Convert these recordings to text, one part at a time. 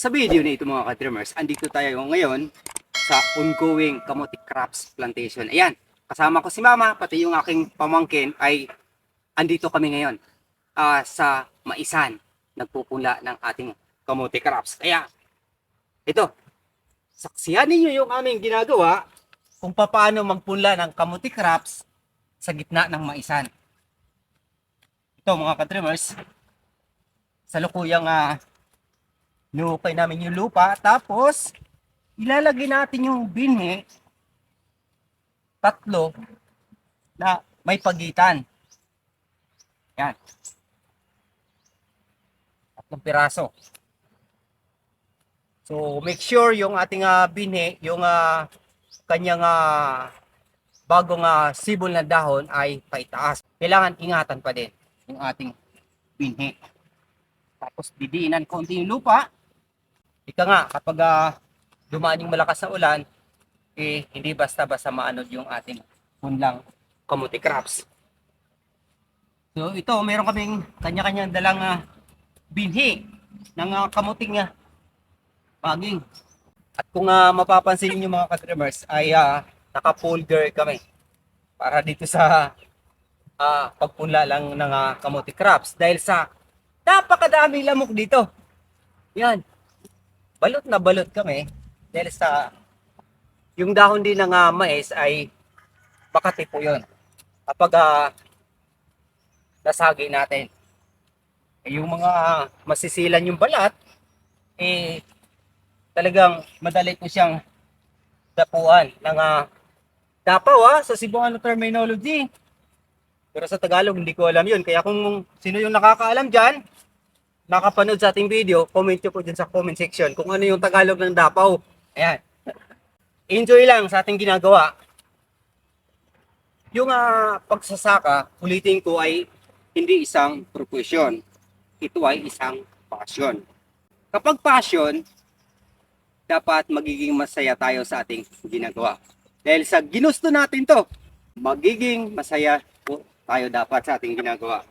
Sa video na ito mga ka-dreamers, andito tayo ngayon sa ongoing kamote crops plantation. Ayan, kasama ko si Mama, pati yung aking pamangkin ay andito kami ngayon sa Maisan. Nagpupula ng ating kamote crops. Kaya, ito, saksihan ninyo yung aming ginagawa kung paano magpunla ng kamote crops sa gitna ng Maisan. Ito mga ka-dreamers, sa lukuyang nukay namin yung lupa, tapos ilalagay natin yung binhi, tatlo na may pagitan. Yan. Tatlong piraso. So make sure yung ating binhi, yung kanyang bagong sibol na dahon ay paitaas. Kailangan ingatan pa din yung ating binhi. Tapos didiinan konti yung lupa. Ika nga, kapag dumaan yung malakas na ulan, hindi basta-basta maanod yung ating punlang kamote crops. So ito, meron kaming kanya-kanyang dalang binhi ng kamuting baging. At kung mapapansin niyo mga ka-dreamers, ay naka-folder kami para dito sa pagpunla lang ng kamote crops. Dahil sa napakadaming lamok dito. Yan. Balot na balot kami dahil sa yung dahon din ng mais ay Makati po yun kapag nasagi natin. Yung mga masisilan yung balat talagang madali po siyang dapuan ng dapaw sa Cebuano terminology, pero sa Tagalog hindi ko alam yun. Kaya kung sino yung nakakaalam dyan, nakapanood sa ating video, comment nyo po dyan sa comment section kung ano yung Tagalog ng dapaw. Ayan. Enjoy lang sa ating ginagawa. Yung pagsasaka, ulitin ko, ay hindi isang profesyon. Ito ay isang passion. Kapag passion, dapat magiging masaya tayo sa ating ginagawa. Dahil sa ginusto natin to, magiging masaya po tayo dapat sa ating ginagawa.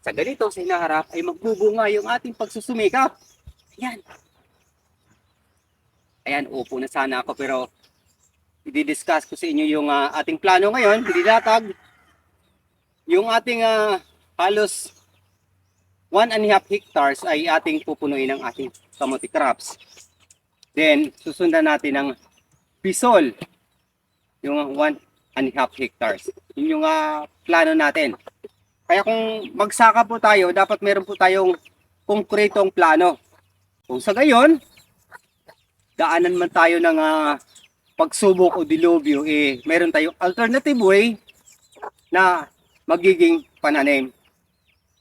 Sa ganito, sa hinaharap ay magbubunga yung ating pagsusumikap. Ayan. Ayan, upo na sana ako, pero i-discuss ko sa inyo yung ating plano ngayon. Dilatag yung ating halos 1.5 hectares ay ating pupunuin ng ating kamote crops. Then, susundan natin ng bisol, yung 1.5 hectares. Yun yung plano natin. Kaya kung magsaka po tayo, dapat meron po tayong konkretong plano. Kung sa gayon, daanan man tayo ng pagsubok o dilubyo, meron tayong alternative way na magiging pananim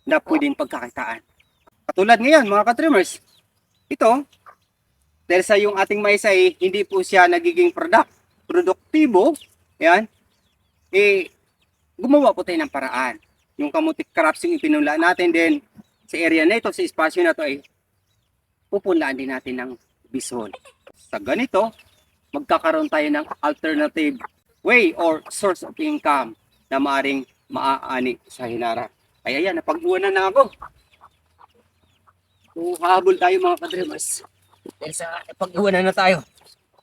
na pwedeng pagkakitaan. Katulad ngayon mga ka-trimmers, ito, dahil sa yung ating mais ay hindi po siya nagiging produktibo, yan, gumawa po tayo ng paraan. Yung kamote crops yung ipinula natin, din sa area na ito, sa espasyo na ito, ay pupunlaan din natin ng bison. Sa ganito, magkakaroon tayo ng alternative way or source of income na maaring maaani sa hinarap. Kaya yan, napag-uwanan na ako. So, habol tayo mga ka-dreamers. Dahil sa napag-uwanan na tayo.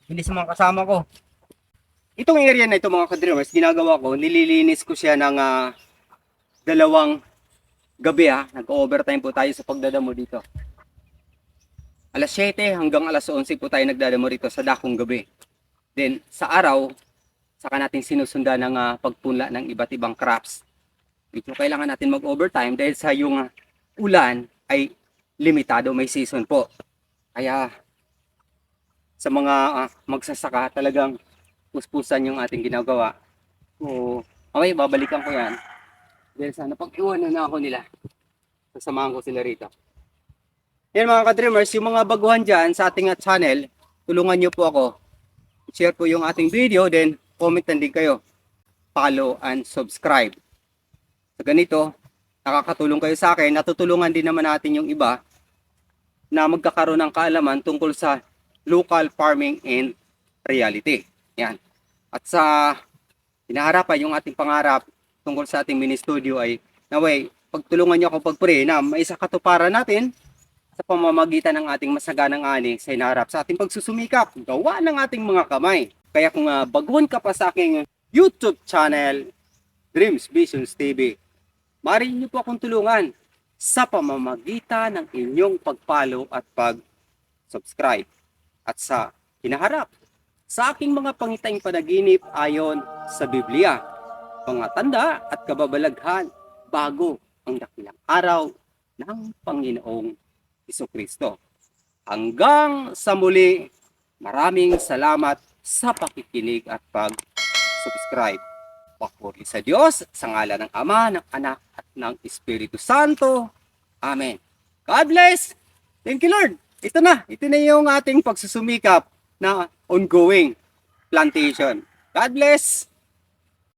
Hindi sa mga kasama ko. Itong area na ito mga ka-dreamers, ginagawa ko, nililinis ko siya ng 2 gabi. Nag-overtime po tayo sa pagdadamo dito. Alas 7 hanggang alas 11 po tayo nagdadamo rito sa dakong gabi. Then sa araw, saka natin sinusundan ng pagpunla ng iba't ibang crops. Ito kailangan natin mag-overtime dahil sa yung ulan ay limitado, may season po. Kaya sa mga magsasaka, talagang puspusan yung ating ginagawa. So, okay, babalikan ko yan. Dahil sana pag-iwanan na ako nila. Sasamahan ko sila rito. Yan mga ka-dreamers, yung mga baguhan dyan sa ating channel, tulungan nyo po ako. Share po yung ating video, then comment din kayo. Follow and subscribe. Sa ganito, nakakatulong kayo sa akin. Natutulungan din naman natin yung iba na magkakaroon ng kaalaman tungkol sa local farming and reality. Yan. At sa hinaharapan yung ating pangarap tungkol sa ating mini studio ay naway pagtulungan niyo ako pag-pray na maisa katuparan natin sa pamamagitan ng ating masaganang ani sa hinaharap sa ating pagsusumikap, gawa ng ating mga kamay. Kaya kung baguhan ka pa sa aking YouTube channel, Dreams Visions TV, maaari niyo po akong tulungan sa pamamagitan ng inyong pag-follow at pag-subscribe. At sa hinaharap, sa aking mga pangitaing panaginip ayon sa Biblia, mga tanda at kababalaghan bago ang dakilang araw ng Panginoong Jesucristo. Hanggang sa muli, maraming salamat sa pakikinig at pag-subscribe. Papuri sa Diyos, sa ngalan ng Ama, ng Anak, at ng Espiritu Santo. Amen. God bless! Thank you, Lord! Ito na yung ating pagsusumikap na ongoing plantation. God bless!